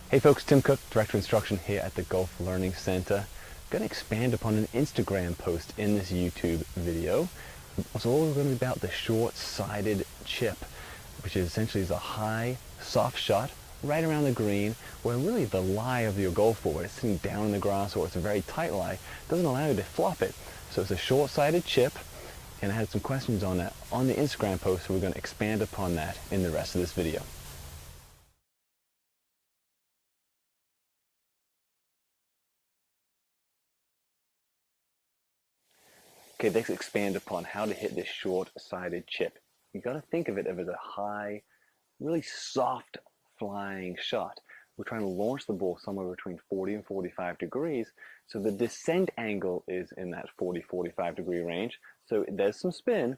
Hey folks, Tim Cooke, Director of Instruction here at the Golf Learning Center. I'm going to expand upon an Instagram post in this YouTube video. So all we're going to be about the short-sided chip, which is essentially a high, soft shot right around the green, where really the lie of your golf ball, where it's sitting down in the grass or it's a very tight lie, doesn't allow you to flop it. So it's a short-sided chip, and I had some questions on that on the Instagram post, so we're going to expand upon that in the rest of this video. Okay, let's expand upon how to hit this short-sided chip. You got to think of it as a high, really soft flying shot. We're trying to launch the ball somewhere between 40 and 45 degrees, so the descent angle is in that 40-45 degree range. So there's some spin,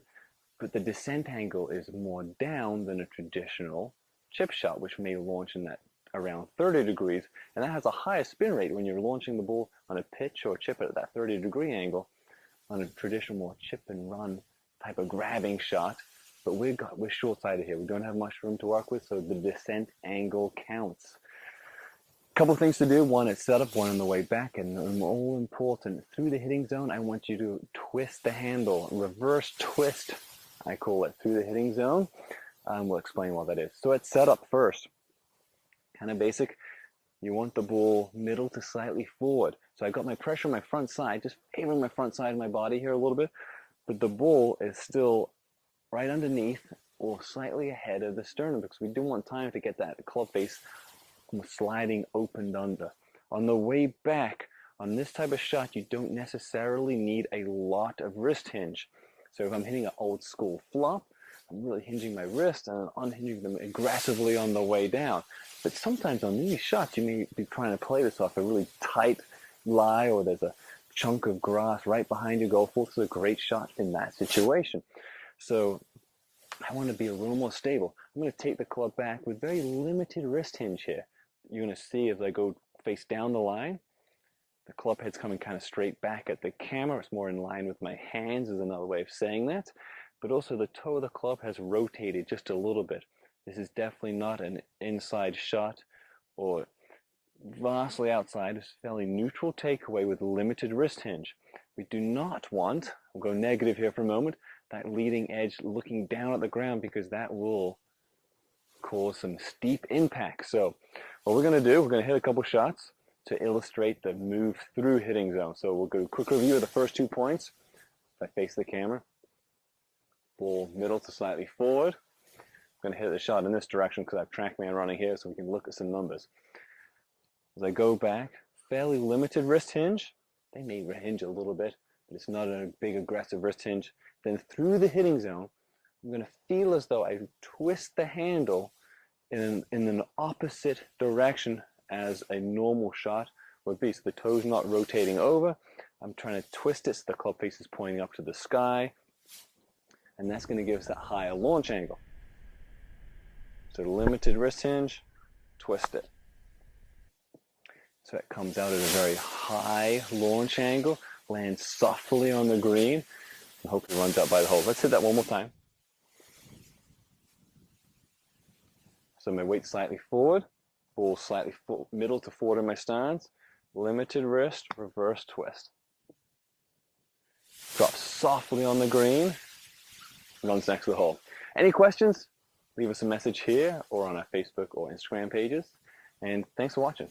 but the descent angle is more down than a traditional chip shot, which may launch in that around 30 degrees, and that has a higher spin rate when you're launching the ball on a pitch or chip at that 30 degree angle on a traditional more chip and run type of grabbing shot. But we're short-sided here. We don't have much room to work with, so the descent angle counts. Couple things to do. One is setup, one on the way back, and all important, through the hitting zone, I want you to twist the handle, reverse twist, I call it, through the hitting zone. We'll explain what that is. So at setup first, kind of basic. You want the ball middle to slightly forward. So I got my pressure on my front side, just favoring my front side of my body here a little bit, but the ball is still right underneath or slightly ahead of the sternum, because we do want time to get that club face sliding opened under. On the way back, on this type of shot, you don't necessarily need a lot of wrist hinge. So if I'm hitting an old school flop, I'm really hinging my wrist and unhinging them aggressively on the way down. But sometimes on these shots, you may be trying to play this off a really tight lie, or there's a chunk of grass right behind your golf ball. It's a great shot in that situation. So I want to be a little more stable. I'm going to take the club back with very limited wrist hinge here. You're going to see as I go face down the line, the club head's coming kind of straight back at the camera. It's more in line with my hands is another way of saying that. But also the toe of the club has rotated just a little bit. This is definitely not an inside shot or vastly outside. It's a fairly neutral takeaway with limited wrist hinge. We do not want, we'll go negative here for a moment, that leading edge looking down at the ground, because that will cause some steep impact. So what we're going to do, we're going to hit a couple shots to illustrate the move through hitting zone. So we'll go quick review of the first 2 points. If I face the camera, ball middle to slightly forward. I'm going to hit the shot in this direction because I have TrackMan running here, so we can look at some numbers. As I go back, fairly limited wrist hinge. They may hinge a little bit, but it's not a big aggressive wrist hinge. Then through the hitting zone, I'm going to feel as though I twist the handle in an opposite direction as a normal shot would be. So the toe's not rotating over. I'm trying to twist it so the club face is pointing up to the sky. And that's going to give us that higher launch angle. So limited wrist hinge, twist it. So it comes out at a very high launch angle, lands softly on the green, and hopefully runs out by the hole. Let's hit that one more time. So my weight slightly forward, ball slightly middle to forward in my stance, limited wrist, reverse twist. Drop softly on the green, runs next to the hole. Any questions? Leave us a message here or on our Facebook or Instagram pages. And thanks for watching.